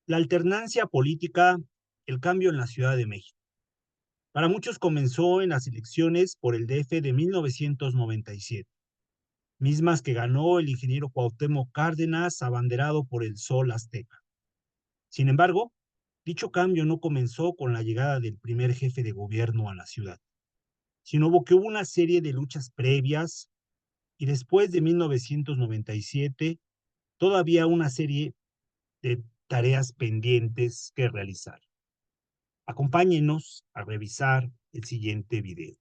La alternancia política, el cambio en la Ciudad de México. Para muchos comenzó en las elecciones por el DF de 1997, mismas que ganó el ingeniero Cuauhtémoc Cárdenas, abanderado por el Sol Azteca. Sin embargo, dicho cambio no comenzó con la llegada del primer jefe de gobierno a la ciudad, sino que hubo una serie de luchas previas y después de 1997 todavía una serie de tareas pendientes que realizar. Acompáñenos a revisar el siguiente video.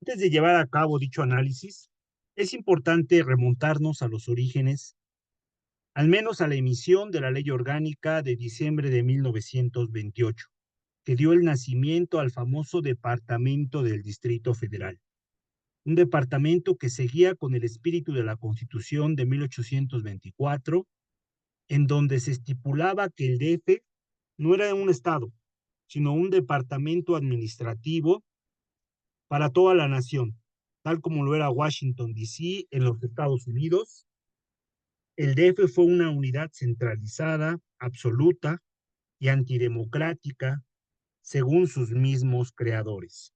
Antes de llevar a cabo dicho análisis, es importante remontarnos a los orígenes, al menos a la emisión de la Ley Orgánica de diciembre de 1928, que dio el nacimiento al famoso Departamento del Distrito Federal, un departamento que seguía con el espíritu de la Constitución de 1824, en donde se estipulaba que el DF no era un estado, sino un departamento administrativo para toda la nación, tal como lo era Washington, D.C. en los Estados Unidos. El DF fue una unidad centralizada, absoluta y antidemocrática, según sus mismos creadores.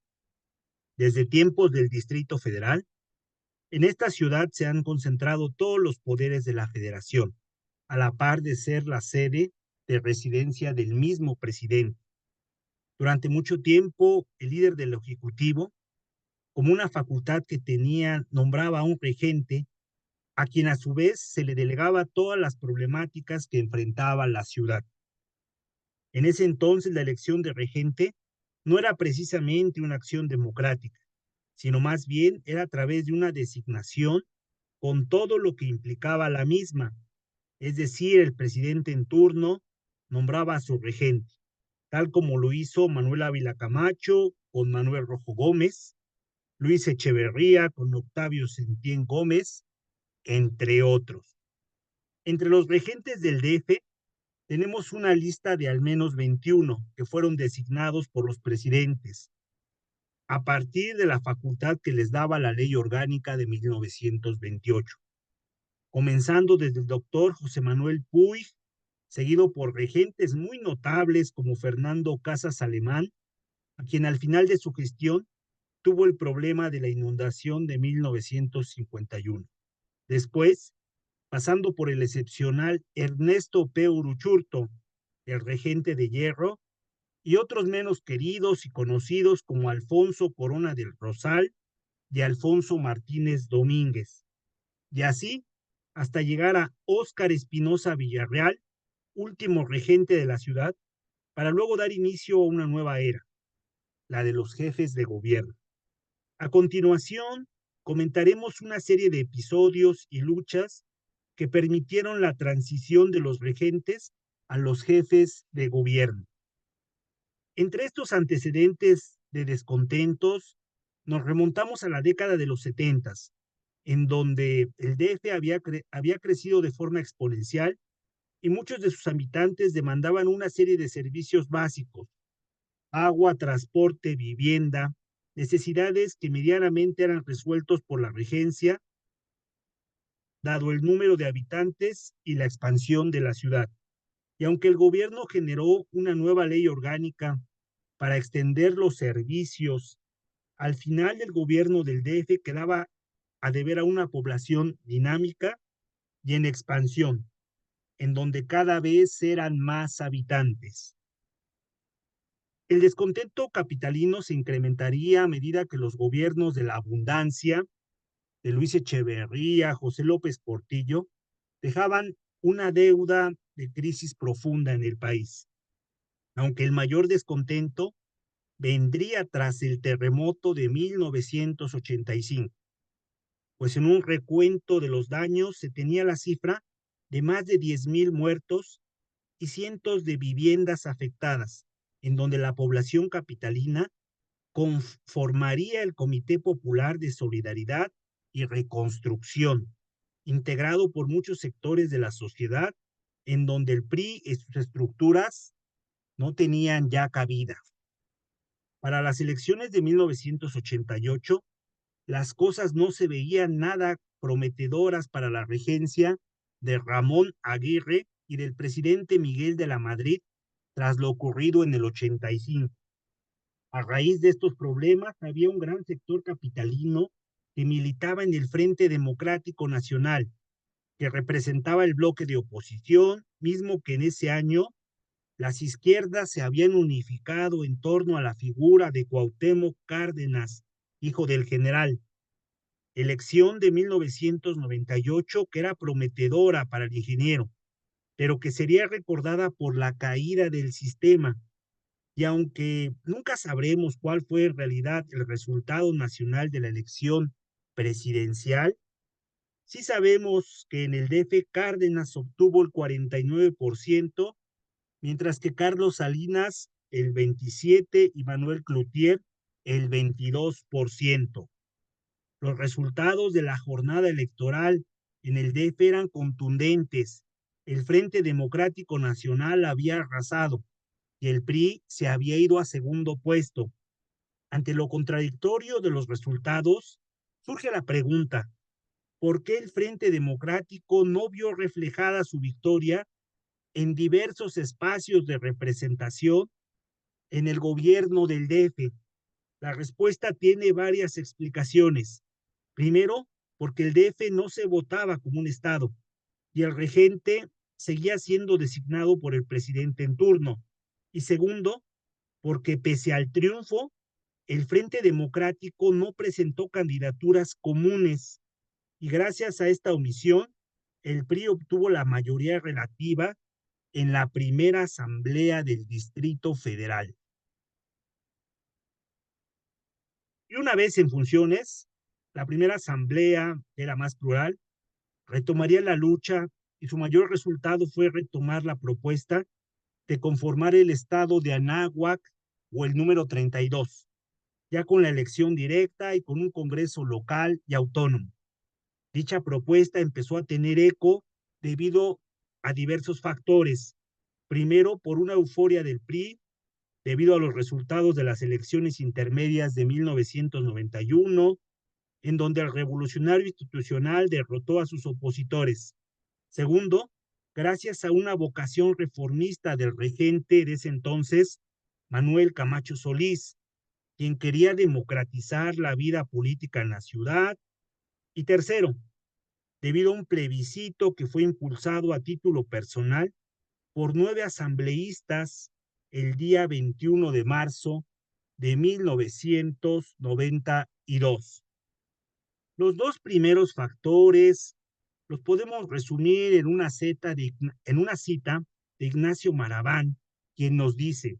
Desde tiempos del Distrito Federal, en esta ciudad se han concentrado todos los poderes de la Federación, a la par de ser la sede de residencia del mismo presidente. Durante mucho tiempo, el líder del Ejecutivo, como una facultad que tenía, nombraba a un regente, a quien a su vez se le delegaba todas las problemáticas que enfrentaba la ciudad. En ese entonces la elección de regente no era precisamente una acción democrática, sino más bien era a través de una designación con todo lo que implicaba la misma, es decir, el presidente en turno nombraba a su regente, tal como lo hizo Manuel Ávila Camacho con Manuel Rojo Gómez, Luis Echeverría con Octavio Sentien Gómez, entre otros. Entre los regentes del DF tenemos una lista de al menos 21 que fueron designados por los presidentes a partir de la facultad que les daba la Ley Orgánica de 1928, comenzando desde el doctor José Manuel Puig, seguido por regentes muy notables como Fernando Casas Alemán, a quien al final de su gestión tuvo el problema de la inundación de 1951. Después, pasando por el excepcional Ernesto P. Uruchurto, el regente de Hierro, y otros menos queridos y conocidos como Alfonso Corona del Rosal y Alfonso Martínez Domínguez. Y así hasta llegar a Óscar Espinosa Villarreal, último regente de la ciudad, para luego dar inicio a una nueva era, la de los jefes de gobierno. A continuación, comentaremos una serie de episodios y luchas que permitieron la transición de los regentes a los jefes de gobierno. Entre estos antecedentes de descontentos, nos remontamos a la década de los 70, en donde el DF había crecido de forma exponencial y muchos de sus habitantes demandaban una serie de servicios básicos: agua, transporte, vivienda, necesidades que medianamente eran resueltos por la regencia, dado el número de habitantes y la expansión de la ciudad. Y aunque el gobierno generó una nueva ley orgánica para extender los servicios, al final del gobierno del DF quedaba a deber a una población dinámica y en expansión, en donde cada vez eran más habitantes. El descontento capitalino se incrementaría a medida que los gobiernos de la abundancia de Luis Echeverría, José López Portillo, dejaban una deuda de crisis profunda en el país. Aunque el mayor descontento vendría tras el terremoto de 1985, pues en un recuento de los daños se tenía la cifra de más de 10,000 muertos y cientos de viviendas afectadas, en donde la población capitalina conformaría el Comité Popular de Solidaridad y Reconstrucción, integrado por muchos sectores de la sociedad, en donde el PRI y sus estructuras no tenían ya cabida. Para las elecciones de 1988, las cosas no se veían nada prometedoras para la regencia de Ramón Aguirre y del presidente Miguel de la Madrid tras lo ocurrido en el 85. A raíz de estos problemas, había un gran sector capitalino que militaba en el Frente Democrático Nacional, que representaba el bloque de oposición, mismo que en ese año las izquierdas se habían unificado en torno a la figura de Cuauhtémoc Cárdenas, hijo del general. Elección de 1998 que era prometedora para el ingeniero, pero que sería recordada por la caída del sistema. Y aunque nunca sabremos cuál fue en realidad el resultado nacional de la elección presidencial, sí sabemos que en el DF Cárdenas obtuvo el 49%, mientras que Carlos Salinas el 27% y Manuel Cloutier el 22%. Los resultados de la jornada electoral en el DF eran contundentes. El Frente Democrático Nacional había arrasado y el PRI se había ido a segundo puesto. Ante lo contradictorio de los resultados, surge la pregunta: ¿por qué el Frente Democrático no vio reflejada su victoria en diversos espacios de representación en el gobierno del DF? La respuesta tiene varias explicaciones. Primero, porque el DF no se votaba como un estado y el regente seguía siendo designado por el presidente en turno. Y segundo, porque pese al triunfo, el Frente Democrático no presentó candidaturas comunes y gracias a esta omisión, el PRI obtuvo la mayoría relativa en la primera asamblea del Distrito Federal. Y una vez en funciones, la primera asamblea, que era más plural, retomaría la lucha y su mayor resultado fue retomar la propuesta de conformar el estado de Anáhuac o el número 32, ya con la elección directa y con un congreso local y autónomo. Dicha propuesta empezó a tener eco debido a diversos factores. Primero, por una euforia del PRI, debido a los resultados de las elecciones intermedias de 1991, en donde el revolucionario institucional derrotó a sus opositores. Segundo, gracias a una vocación reformista del regente de ese entonces, Manuel Camacho Solís, quien quería democratizar la vida política en la ciudad. Y tercero, debido a un plebiscito que fue impulsado a título personal por 9 asambleístas el día 21 de marzo de 1992. Los dos primeros factores los podemos resumir en una cita de Ignacio Maraván, quien nos dice: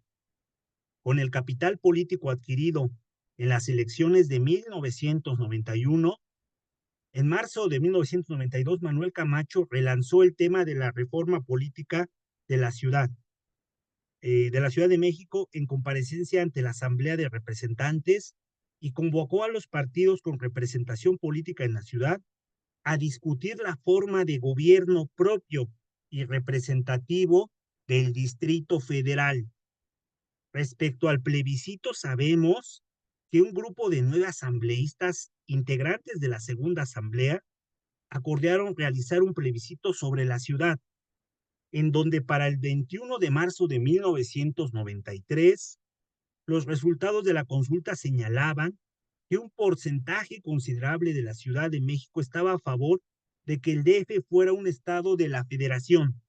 con el capital político adquirido en las elecciones de 1991, en marzo de 1992, Manuel Camacho relanzó el tema de la reforma política de la ciudad, de México, en comparecencia ante la Asamblea de Representantes, y convocó a los partidos con representación política en la ciudad a discutir la forma de gobierno propio y representativo del Distrito Federal. Respecto al plebiscito, sabemos que un grupo de 9 asambleístas integrantes de la segunda asamblea acordaron realizar un plebiscito sobre la ciudad, en donde para el 21 de marzo de 1993, los resultados de la consulta señalaban que un porcentaje considerable de la Ciudad de México estaba a favor de que el DF fuera un estado de la federación,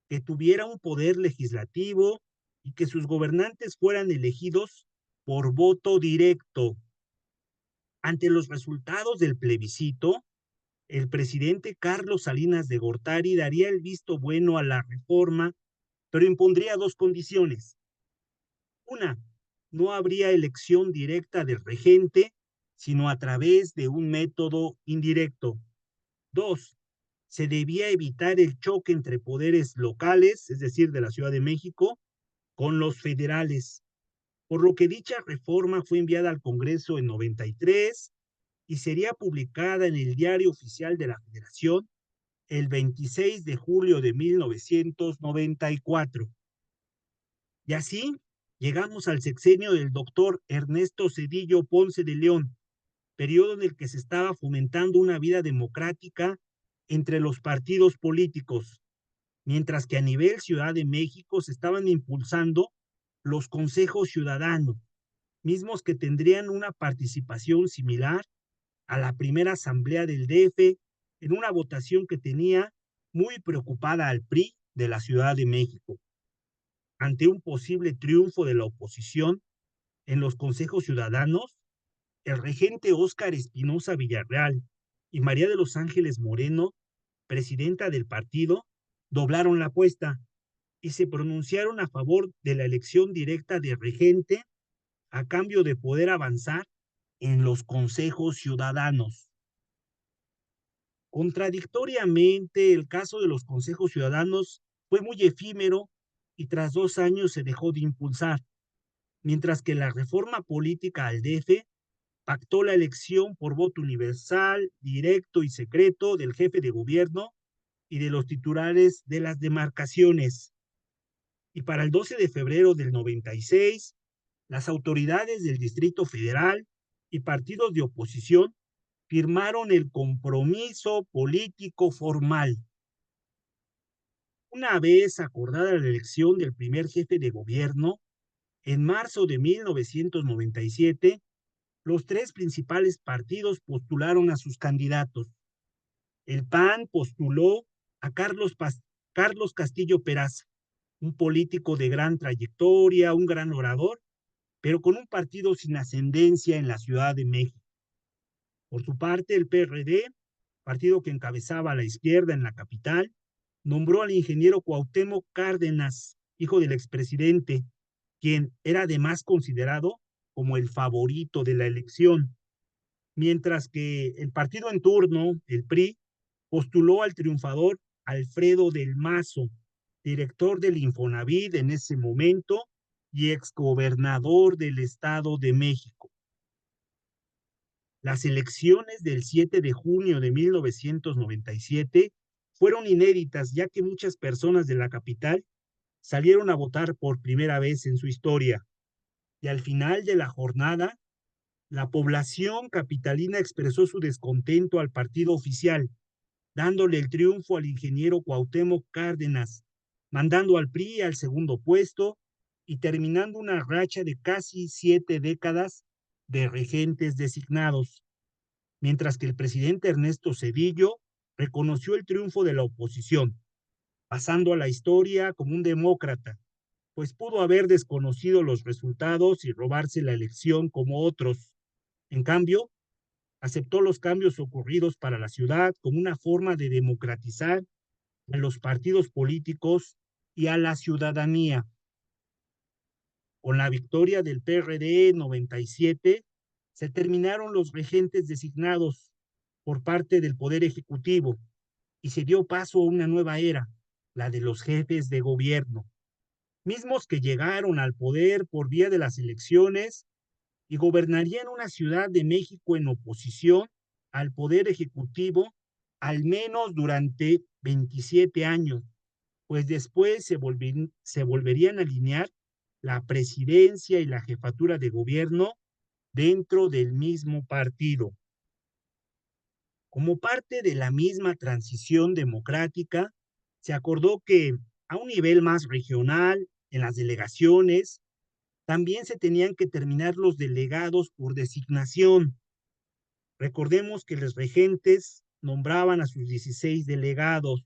que tuviera un poder legislativo y que sus gobernantes fueran elegidos por voto directo. Ante los resultados del plebiscito, el presidente Carlos Salinas de Gortari daría el visto bueno a la reforma, pero impondría dos condiciones. Una, no habría elección directa del regente, sino a través de un método indirecto. Dos, se debía evitar el choque entre poderes locales, es decir, de la Ciudad de México, con los federales, por lo que dicha reforma fue enviada al Congreso en 93 y sería publicada en el Diario Oficial de la Federación el 26 de julio de 1994. Y así llegamos al sexenio del doctor Ernesto Zedillo Ponce de León, periodo en el que se estaba fomentando una vida democrática entre los partidos políticos, mientras que a nivel Ciudad de México se estaban impulsando los consejos ciudadanos, mismos que tendrían una participación similar a la primera asamblea del DF en una votación que tenía muy preocupada al PRI de la Ciudad de México. Ante un posible triunfo de la oposición en los consejos ciudadanos, el regente Óscar Espinosa Villarreal y María de los Ángeles Moreno, presidenta del partido, doblaron la apuesta y se pronunciaron a favor de la elección directa de regente a cambio de poder avanzar en los consejos ciudadanos. Contradictoriamente, el caso de los consejos ciudadanos fue muy efímero y tras 2 años se dejó de impulsar, mientras que la reforma política al DF pactó la elección por voto universal, directo y secreto del jefe de gobierno y de los titulares de las demarcaciones. Y para el 12 de febrero del 96, las autoridades del Distrito Federal y partidos de oposición firmaron el compromiso político formal. Una vez acordada la elección del primer jefe de gobierno, en marzo de 1997, los tres principales partidos postularon a sus candidatos. El PAN postuló a Carlos Castillo Peraza, un político de gran trayectoria, un gran orador, pero con un partido sin ascendencia en la Ciudad de México. Por su parte, el PRD, partido que encabezaba a la izquierda en la capital, nombró al ingeniero Cuauhtémoc Cárdenas, hijo del expresidente, quien era además considerado como el favorito de la elección, mientras que el partido en turno, el PRI, postuló al triunfador Alfredo del Mazo, director del Infonavit en ese momento y exgobernador del Estado de México. Las elecciones del 7 de junio de 1997 fueron inéditas, ya que muchas personas de la capital salieron a votar por primera vez en su historia. Y al final de la jornada, la población capitalina expresó su descontento al partido oficial, dándole el triunfo al ingeniero Cuauhtémoc Cárdenas, mandando al PRI al segundo puesto y terminando una racha de casi 7 décadas de regentes designados, mientras que el presidente Ernesto Zedillo reconoció el triunfo de la oposición, pasando a la historia como un demócrata, pues pudo haber desconocido los resultados y robarse la elección como otros. En cambio, aceptó los cambios ocurridos para la ciudad como una forma de democratizar a los partidos políticos y a la ciudadanía. Con la victoria del PRD en 97, se terminaron los regentes designados por parte del Poder Ejecutivo y se dio paso a una nueva era, la de los jefes de gobierno, mismos que llegaron al poder por vía de las elecciones y gobernarían una Ciudad de México en oposición al Poder Ejecutivo al menos durante 27 años, pues después se volverían a alinear la presidencia y la jefatura de gobierno dentro del mismo partido. Como parte de la misma transición democrática, se acordó que a un nivel más regional, en las delegaciones, también se tenían que terminar los delegados por designación. Recordemos que los regentes nombraban a sus 16 delegados,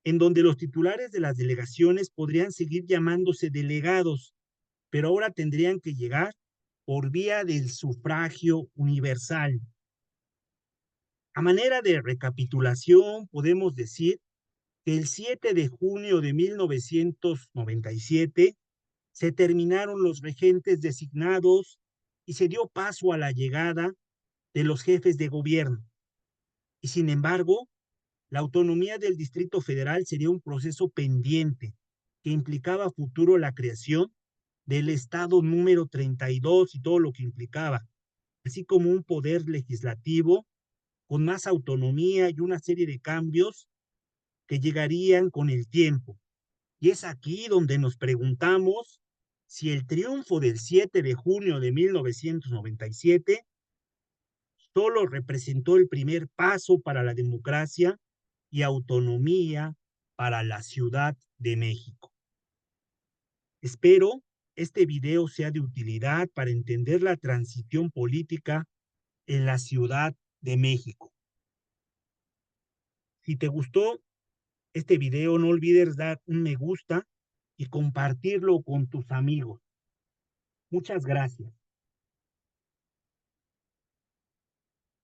en donde los titulares de las delegaciones podrían seguir llamándose delegados, pero ahora tendrían que llegar por vía del sufragio universal. A manera de recapitulación, podemos decir que el 7 de junio de 1997 se terminaron los regentes designados y se dio paso a la llegada de los jefes de gobierno. Y sin embargo, la autonomía del Distrito Federal sería un proceso pendiente que implicaba a futuro la creación del Estado número 32 y todo lo que implicaba, así como un poder legislativo con más autonomía y una serie de cambios que llegarían con el tiempo. Y es aquí donde nos preguntamos si el triunfo del 7 de junio de 1997 solo representó el primer paso para la democracia y autonomía para la Ciudad de México. Espero este video sea de utilidad para entender la transición política en la Ciudad de México. Si te gustó este video, no olvides dar un me gusta y compartirlo con tus amigos. Muchas gracias.